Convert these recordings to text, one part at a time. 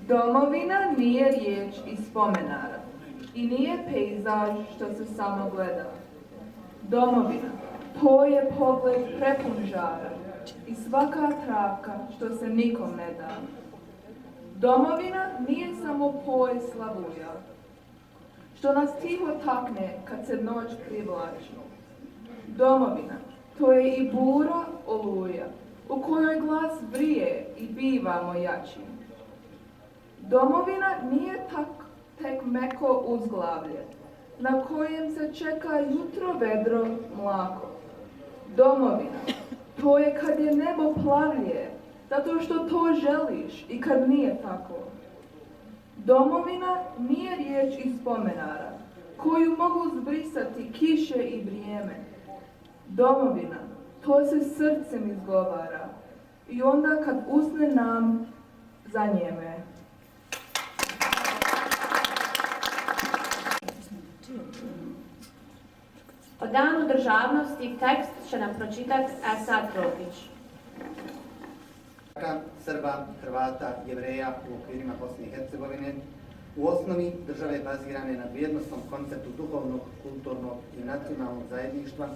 Domovina nije riječ iz spomenara i nije pejzaž što se samo gleda. Domovina, to je pogled prepun žara i svaka travka što se nikom ne da. Domovina nije samo pojas slavuja, što nas tiho takne kad se noć privlači. Domovina, to je i bura oluja, u kojoj glas vrije i bivamo jači. Domovina nije tek meko uzglavlje, na kojem se čeka jutro vedro mlako. Domovina, to je kad je nebo plavlje, zato što to želiš i kad nije tako. Domovina nije riječ iz spomenara, koju mogu zbrisati kiše i vrijeme. Domovina, to se srcem izgovara i onda kad usne nam zanjeme. O danu državnosti tekst će nam pročitati Esad Tropić. Srba, Hrvata, Jevreja u okvirima Bosne i Hercegovine u osnovi države bazirane na vrijednosnom konceptu duhovnog, kulturnog i nacionalnog zajedništva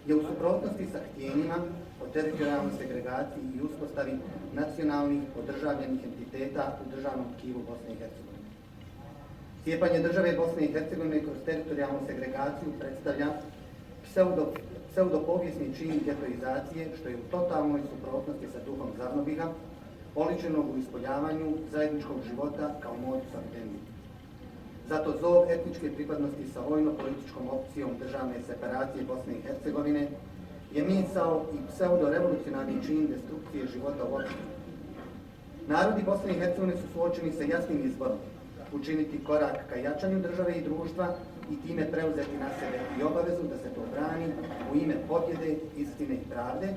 je u suprotnosti sa htjenjima o teritorijalnoj segregaciji i uspostavi nacionalnih podržavljenih entiteta u državnom tkivu Bosne i Hercegovine. Cijepanje države Bosne i Hercegovine kroz teritorijalnu segregaciju predstavlja pseudopovijesni čin getoizacije, što je u totalnoj suprotnosti sa duhom Zavnobiha, oličenog u ispoljavanju zajedničkog života kao modus vivendi. Zato zov etničke pripadnosti sa vojno-političkom opcijom državne separacije Bosne i Hercegovine je misao i pseudo-revolucionarni čin destrukcije života u opštini. Narodi Bosne i Hercegovine su suočeni sa jasnim izborom, učiniti korak ka jačanju države i društva i time preuzeti na sebe i obavezu da se to brani u ime pobjede, istine i pravde,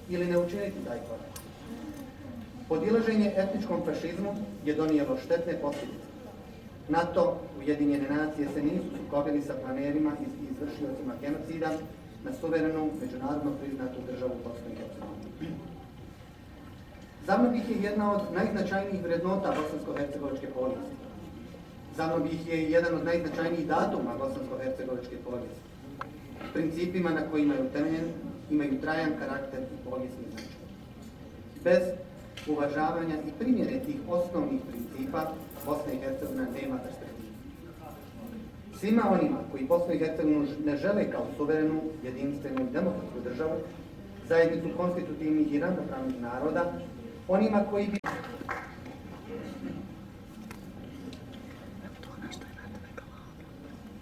ili ne učiniti taj korak. Podilaženje etničkom fašizmu je donijelo štetne posljedice. NATO, Ujedinjene nacije se nisu sukobili sa planerima i izvršiocima genocida na suverenu, međunarodno priznatu državu Bosnu i Hercegovinu. Zavnobih je jedna od najznačajnijih vrednota bosansko-hercegovačke povijesti. Zavnobih je jedan od najznačajnijih datuma bosansko-hercegovačke povijesti. Principima na kojima je utemeljen imaju trajan karakter i povijesni značaj. Bez uvažavanja i primjene tih osnovnih principa Bosna i Hercegovina nema perspektive. Svima onima koji Bosnu i Hercegovinu ne žele kao suverenu, jedinstvenu i demokratsku državu, zajednicu konstitutivnih i ravnopravnih naroda, onima koji bi...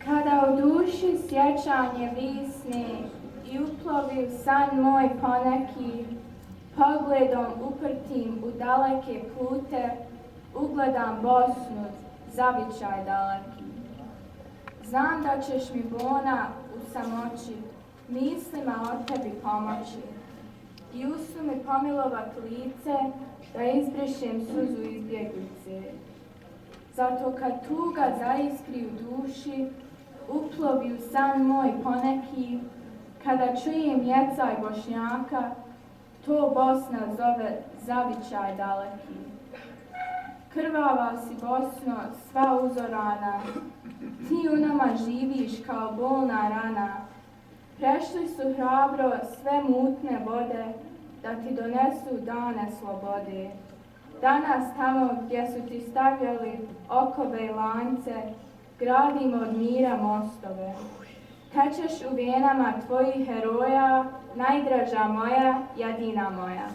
Kada u duši sjećanje visne i uplovi u san moj poneki, pogledom uprtim u daleke pute, ugledam Bosnu, zavičaj daleki. Znam da ćeš mi bona u samoći, mislima o tebi pomoći. I usnu mi pomilovat lice, da izbrišem suzu izbjeglice. Zato kad tuga zaiskri u duši, uplovi u san moj poneki, kada čujem jecaj Bošnjaka, to Bosna zove zavičaj daleki. Krvava si Bosno, sva uzorana, ti u nama živiš kao bolna rana. Prešli su hrabro sve mutne vode, da ti donesu dane slobode. Danas tamo gdje su ti stavljali okove i lance, gradimo od mira mostove. Tečeš u venama tvojih heroja, najdraža moja, jedina moja.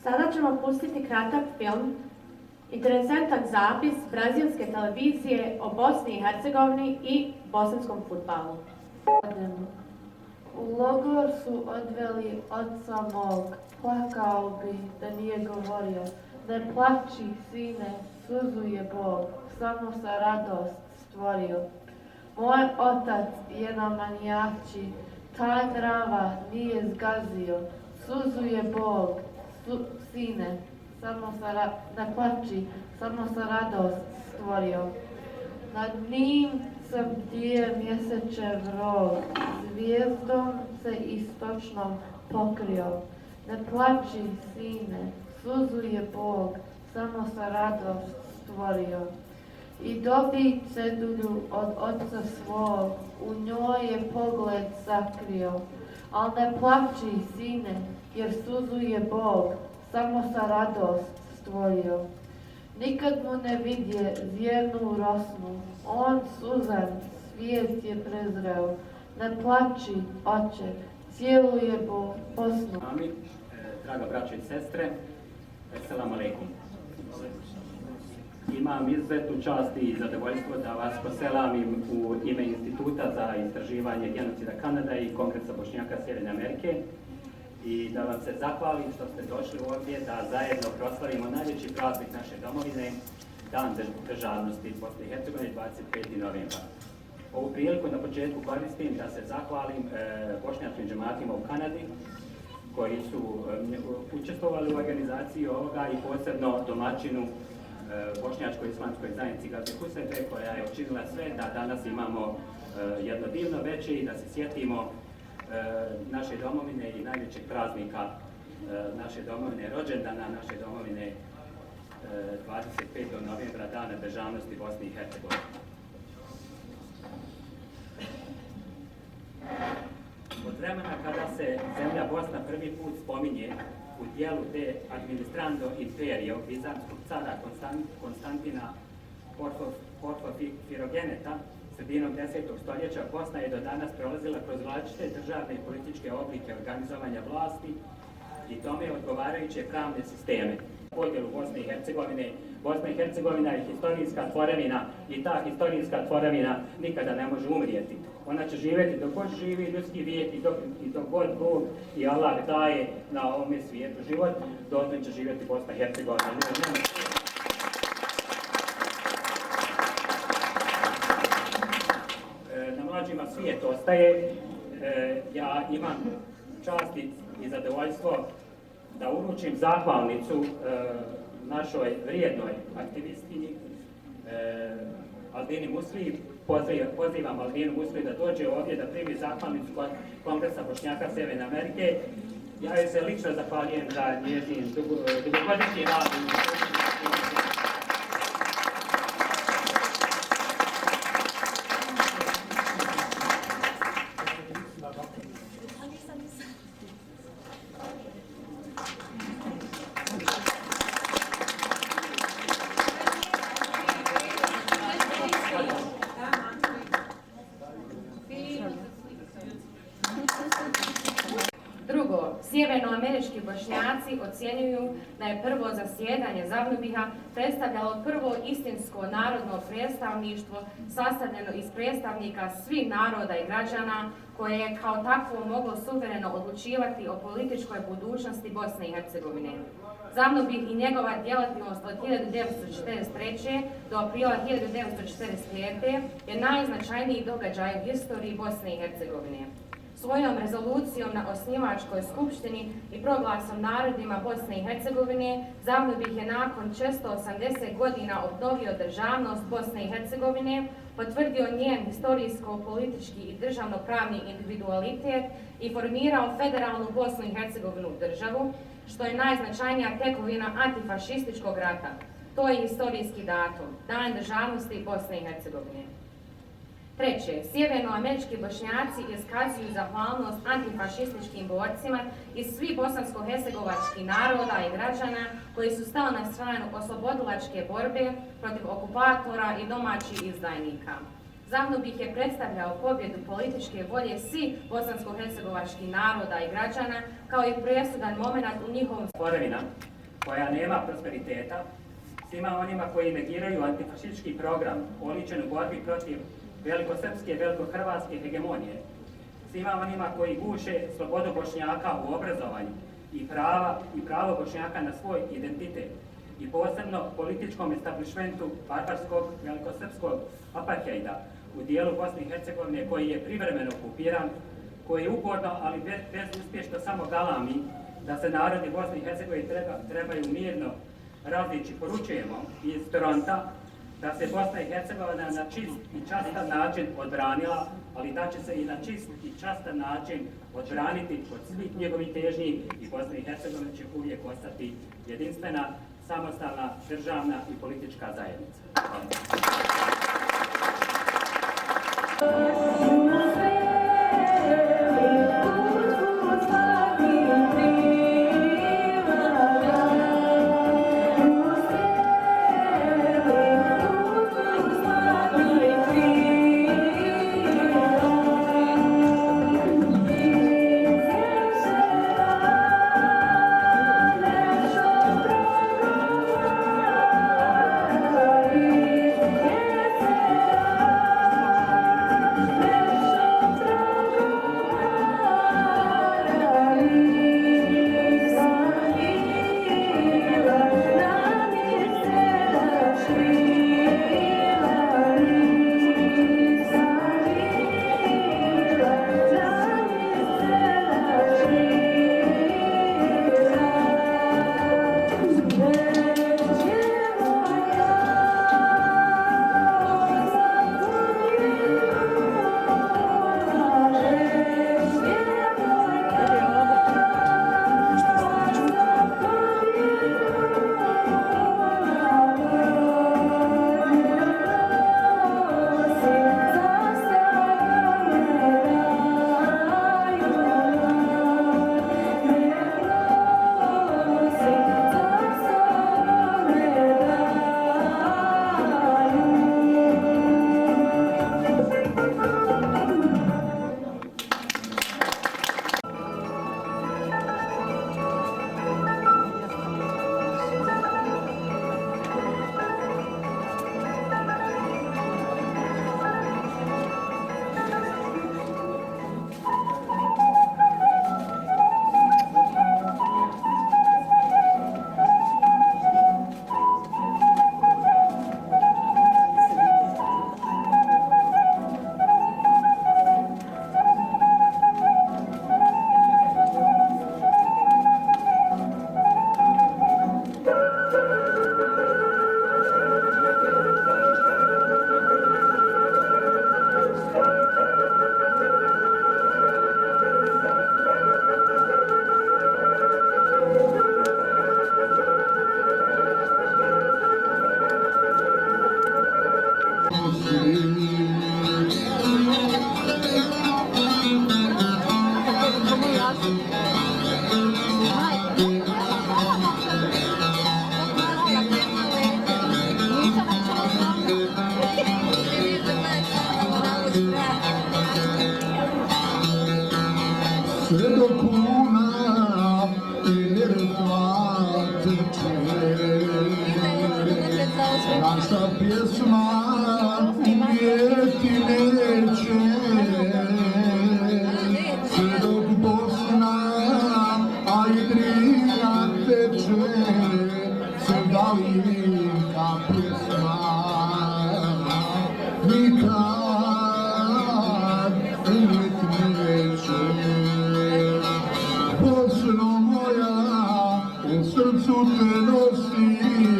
Sada ćemo pustiti kratak film, interesantan zapis brazilske televizije o Bosni i Hercegovini i bosanskom fudbalu. U logor su odveli oca mog, plakao bi da nije govorio. Ne plači, sine, suzu je Bog, samo sa radost stvorio. Moj otac je na manijači, taj mrava nije zgazio, suzu je Bog, sine, samo ne plači, samo sa radost stvorio. Nad njim sam bdije mjesečev rog, zvijezdom se istočnom pokrio. Ne plači, sine, suzu je Bog, samo sa radost stvorio. I dobi cedulju od oca svog, u njoj je pogled sakrio. Al ne plači, sine, jer suzu je Bog, samo sa radost stvorio. Nikad mu ne vidje zjernu rosnu, on suzan, svijet je prezreo. Ne plači, oče, cijelu je Bosnu. Amin. Draga braćo i sestre, Selam aleikum. Imam izuzetnu čast i zadovoljstvo da vas poselamim u ime Instituta za istraživanje genocida Kanada i Kongresa Bošnjaka Sjeverne Amerike i da vam se zahvalim što ste došli ovdje da zajedno proslavimo najveći praznik naše domovine, Dan državnosti Bosne i Hercegovine, 25. novembra. Ovu priliku na početku koristim da se zahvalim bošnjačkim džematima u Kanadi koji su učestvovali u organizaciji ovoga i posebno domaćinu Bošnjačkoj islamskoj zajednici Gazi Husete koja je učinila sve da danas imamo jedno divno veče i da se sjetimo naše domovine i najvećeg praznika naše domovine, rođendana naše domovine 25. novembra, Dana državnosti Bosne i Hercegovine. Od vremena kada se zemlja Bosna prvi put spominje u dijelu de administrando imperio Bizantskog cara Konstantina Porfofirogeneta, sredinom 10. stoljeća, Bosna je do danas prolazila kroz različite državne i političke oblike organizovanja vlasti i tome odgovarajuće pravne sisteme. Podjelu Bosne i Hercegovine. Bosna i Hercegovina je historijska tvorevina i ta historijska tvorevina nikada ne može umrijeti. Ona će živjeti dok god živi ljudski vijek i dok god Bog i Allah daje na ovome svijetu život, dotle će živjeti Bosna i Hercegovina. Na mlađima svijet ostaje. Ja imam čast i zadovoljstvo da uručim zahvalnicu našoj vrijednoj aktivistkinji Albini Musli. Pozivam Albinu Musli da dođe ovdje da primi zahvalnicu kod Kongresa Bošnjaka Sjeverne Amerike. Ja joj se lično zahvaljujem za njezin dugogodišnji rad. Drugo, sjevernoamerički Bošnjaci ocjenjuju da je prvo zasjedanje Zavnubiha predstavljalo prvo istinsko narodno predstavništvo sastavljeno iz predstavnika svih naroda i građana koje je kao takvo moglo suvereno odlučivati o političkoj budućnosti Bosne i Hercegovine. Zavnubih i njegova djelatnost od 1943. do aprila 1945. je najznačajniji događaj u historiji Bosne i Hercegovine. Svojom rezolucijom na osnivačkoj skupštini i proglasom narodima Bosne i Hercegovine, Zavnubih je nakon 680 godina obnovio državnost Bosne i Hercegovine, potvrdio njen historijsko-politički i državno-pravni individualitet i formirao federalnu Bosnu i Hercegovinu državu, što je najznačajnija tekovina antifašističkog rata. To je historijski datum, Dan državnosti Bosne i Hercegovine. Treće, sjevernoamerički Bošnjaci iskazuju zahvalnost antifašističkim borcima iz svih bosansko-hercegovačkih naroda i građana koji su stali na stranu oslobodilačke borbe protiv okupatora i domaćih izdajnika. Zavnubih je predstavljao pobjedu političke volje svih bosansko-hercegovačkih naroda i građana kao i presudan moment u njihovom tvorevina koja nema prosperiteta, svima onima koji negiraju antifašistički program oličen u borbi protiv velikosrpske, velikohrvatske hegemonije, svima onima koji guše slobodu Bošnjaka u obrazovanju i pravo Bošnjaka na svoj identitet i posebno političkom establishmentu barbarskog velikosrpskog apartheida u dijelu Bosne i Hercegovine koji je privremeno okupiran, koji uporno, ali bezuspješno samo galami da se narodi Bosne i Hercegovine trebaju mirno razići. Poručujemo iz Toronta da se Bosna i Hercegovina na čist i častan način odbranila, ali da će se i na čist i častan način odbraniti od svih njegovih težnji i Bosna i Hercegovina će uvijek ostati jedinstvena, samostalna, državna i politička zajednica. Sve do kuna ili teče, naša pjesma umjeti neće. Sve dok Bosna, a i Drina teče, se dalika pjesma nikad umjet neće. Bosno moja, u srcu te nosim,